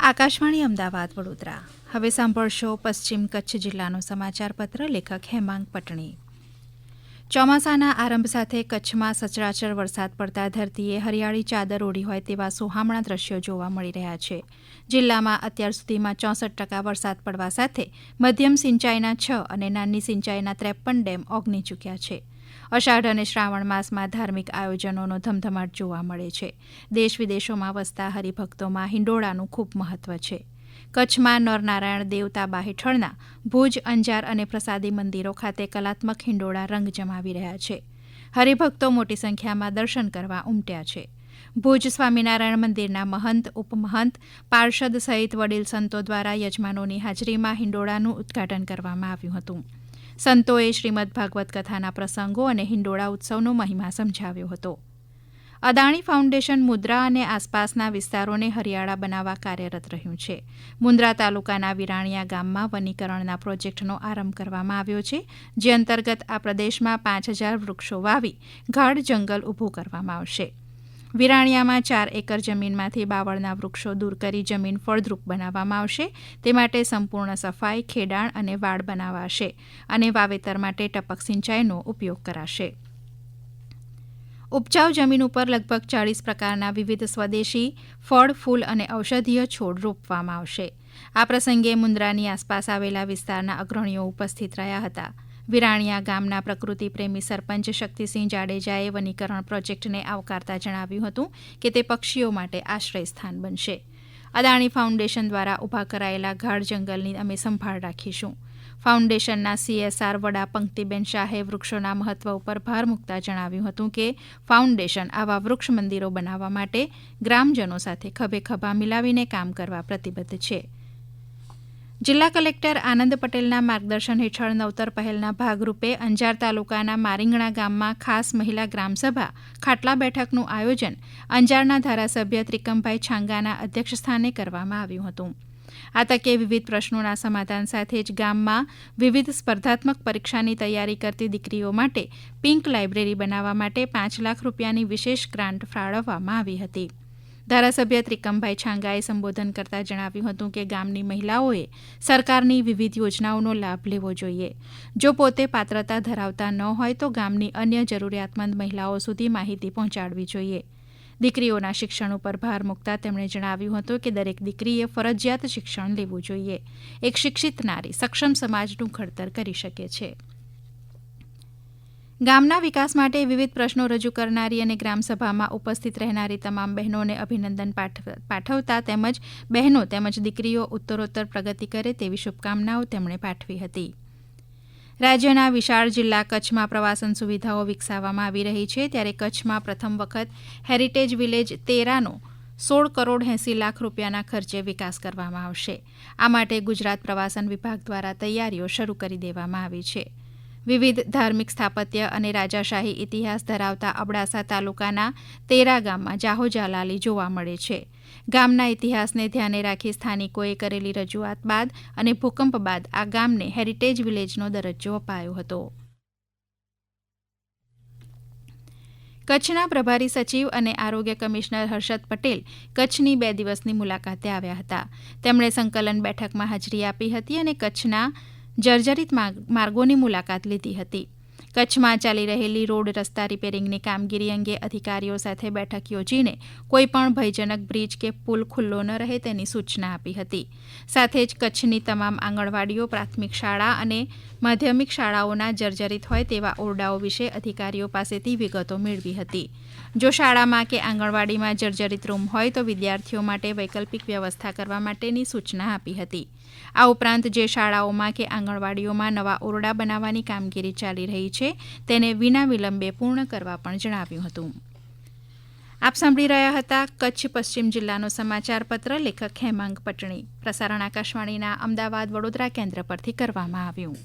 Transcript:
આકાશવાણી અમદાવાદ વડોદરા. હવે સાંભળશો પશ્ચિમ કચ્છ જિલ્લાનું સમાચારપત્ર. લેખક હેમાંગ પટણી. ચોમાસાના આરંભ સાથે કચ્છમાં સચરાચર વરસાદ પડતા ધરતીએ હરિયાળી ચાદર ઓઢી હોય તેવા સોહામણા દ્રશ્યો જોવા મળી રહ્યા છે. જિલ્લામાં અત્યાર સુધીમાં 64% વરસાદ પડવા સાથે મધ્યમ સિંચાઈના 6 અને નાની સિંચાઈના 53 ડેમ ઓગની ચૂક્યા છે. અષાઢ અને શ્રાવણ માસમાં ધાર્મિક આયોજનોનો ધમધમાટ જોવા મળે છે. દેશ વિદેશોમાં વસતા હરિભક્તોમાં હિંડોળાનું ખૂબ મહત્વ છે. કચ્છમાં નરનારાયણ દેવ તાબા હેઠળના ભુજ, અંજાર અને પ્રસાદી મંદિરો ખાતે કલાત્મક હિંડોળા રંગ જમાવી રહ્યા છે. હરિભક્તો મોટી સંખ્યામાં દર્શન કરવા ઉમટ્યા છે. ભુજ સ્વામિનારાયણ મંદિરના મહંત, ઉપમહંત, પાર્ષદ સહિત વડીલ સંતો દ્વારા યજમાનોની હાજરીમાં હિંડોળાનું ઉદ્ઘાટન કરવામાં આવ્યું હતું. સંતોએ શ્રીમદ ભાગવત કથાના પ્રસંગો અને હિંડોળા ઉત્સવનો મહિમા સમજાવ્યો હતો. અદાણી ફાઉન્ડેશન મુન્દ્રા અને આસપાસના વિસ્તારોને હરિયાળા બનાવવા કાર્યરત રહ્યું છે. મુન્દ્રા તાલુકાના વિરાણીયા ગામમાં વનીકરણના પ્રોજેક્ટનો આરંભ કરવામાં આવ્યો છે, જે અંતર્ગત આ પ્રદેશમાં 5000 વૃક્ષો વાવી ગાઢ જંગલ ઊભું કરવામાં આવશે. વિરાણીયામાં 4 એકર જમીનમાંથી બાવળના વૃક્ષો દૂર કરી જમીન ફળદ્રુપ બનાવવામાં આવશે. તે માટે સંપૂર્ણ સફાઈ, ખેડાણ અને વાડ બનાવાશે અને વાવેતર માટે ટપક સિંચાઈનો ઉપયોગ કરાશે. ઉપજાઉ જમીન ઉપર લગભગ 40 પ્રકારના વિવિધ સ્વદેશી ફળ, ફૂલ અને ઔષધીય છોડ રોપવામાં આવશે. આ પ્રસંગે મુન્દ્રાની આસપાસ આવેલા વિસ્તારના અગ્રણીઓ ઉપસ્થિત રહ્યા હતા. વિરાણીયા ગામના પ્રકૃતિ પ્રેમી સરપંચ શક્તિસિંહ જાડેજાએ વનીકરણ પ્રોજેક્ટને આવકારતા જણાવ્યું હતું કે તે પક્ષીઓ માટે આશ્રય સ્થાન બનશે. અદાણી ફાઉન્ડેશન દ્વારા ઊભા કરાયેલા ગાઢ જંગલની અમે સંભાળ રાખીશું. ફાઉન્ડેશનના CSR વડા પંક્તિબેન શાહે વૃક્ષોના મહત્વ ઉપર ભાર મૂકતા જણાવ્યું હતું કે ફાઉન્ડેશન આવા વૃક્ષ મંદિરો બનાવવા માટે ગ્રામજનો સાથે ખભે ખભા મિલાવીને કામ કરવા પ્રતિબદ્ધ છે. જિલ્લા કલેક્ટર આનંદ પટેલના માર્ગદર્શન હેઠળ નવતર પહેલના ભાગરૂપે અંજાર તાલુકાના મારીંગણા ગામમાં ખાસ મહિલા ગ્રામસભા ખાટલા બેઠકનું આયોજન અંજારના ધારાસભ્ય ત્રિકમભાઈ છાંગાના અધ્યક્ષસ્થાને કરવામાં આવ્યું હતું. આ તકે વિવિધ પ્રશ્નોના સમાધાન સાથે જ ગામમાં વિવિધ સ્પર્ધાત્મક પરીક્ષાની તૈયારી કરતી દીકરીઓ માટે પિંક લાઇબ્રેરી બનાવવા માટે 5 લાખ રૂપિયાની વિશેષ ગ્રાન્ટ ફાળવવામાં આવી હતી. ધારાસભ્ય ત્રિકમભાઈ છાંગાએ સંબોધન કરતા જણાવ્યું હતું કે ગામની મહિલાઓએ સરકારની વિવિધ યોજનાઓનો લાભ લેવો જોઈએ. જો પોતે પાત્રતા ધરાવતા ન હોય તો ગામની અન્ય જરૂરિયાતમંદ મહિલાઓ સુધી માહિતી પહોંચાડવી જોઈએ. દીકરીઓના શિક્ષણ ઉપર ભાર મૂકતા તેમણે જણાવ્યું હતું કે દરેક દીકરીએ ફરજિયાત શિક્ષણ લેવું જોઈએ. એક શિક્ષિત નારી સક્ષમ સમાજનું ઘડતર કરી શકે છે. ગામના વિકાસ માટે વિવિધ પ્રશ્નો રજૂ કરનારી અને ગ્રામસભામાં ઉપસ્થિત રહેનારી તમામ બહેનોને અભિનંદન પાઠવતા તેમજ બહેનો તેમજ દીકરીઓ ઉત્તરોત્તર પ્રગતિ કરે તેવી શુભકામનાઓ તેમણે પાઠવી હતી. રાજ્યના વિશાળ જિલ્લા કચ્છમાં પ્રવાસન સુવિધાઓ વિકસાવવામાં આવી રહી છે, ત્યારે કચ્છમાં પ્રથમ વખત હેરિટેજ વિલેજ તેરાનો 16 કરોડ 80 લાખ રૂપિયાના ખર્ચે વિકાસ કરવામાં આવશે. આ માટે ગુજરાત પ્રવાસન વિભાગ દ્વારા તૈયારીઓ શરૂ કરી દેવામાં આવી છે. વિવિધ ધાર્મિક સ્થાપત્ય અને રાજાશાહી ઇતિહાસ ધરાવતા અબડાસા તાલુકાના તેરા ગામમાં જાહોજાલાલી જોવા મળે છે. ગામના ઇતિહાસને ધ્યાને રાખી સ્થાનિકોએ કરેલી રજૂઆત બાદ અને ભૂકંપ બાદ આ ગામને હેરિટેજ વિલેજનો દરજ્જો અપાયો હતો. કચ્છના પ્રભારી સચિવ અને આરોગ્ય કમિશનર હર્ષદ પટેલ કચ્છની 2 દિવસની મુલાકાતે આવ્યા હતા. તેમણે સંકલન બેઠકમાં હાજરી આપી હતી અને કચ્છના જર્જરિત માર્ગોની મુલાકાત લીધી હતી. કચ્છમાં ચાલી રહેલી રોડ રસ્તા રિપેરિંગની કામગીરી અંગે અધિકારીઓ સાથે બેઠક યોજીને કોઈપણ ભયજનક બ્રિજ કે પુલ ખુલ્લો ન રહે તેની સૂચના આપી હતી. સાથે જ કચ્છની તમામ આંગણવાડીઓ, પ્રાથમિક શાળા અને માધ્યમિક શાળાઓના જર્જરિત હોય તેવા ઓરડાઓ વિશે અધિકારીઓ પાસેથી વિગતો મેળવી હતી. જો શાળામાં કે આંગણવાડીમાં જર્જરિત રૂમ હોય તો વિદ્યાર્થીઓ માટે વૈકલ્પિક વ્યવસ્થા કરવા માટેની સૂચના આપી હતી. આ ઉપરાંત જે શાળાઓમાં કે આંગણવાડીઓમાં નવા ઓરડા બનાવવાની કામગીરી ચાલી રહી છે તેને વિના વિલંબે પૂર્ણ કરવા પણ જણાવ્યું હતું. આપ સાંભળી રહ્યા હતા કચ્છ પશ્ચિમ જિલ્લાનો સમાચાર પત્ર. લેખક હેમાંગ પટણી. પ્રસારણ આકાશવાણીના અમદાવાદ વડોદરા કેન્દ્ર પરથી કરવામાં આવ્યું.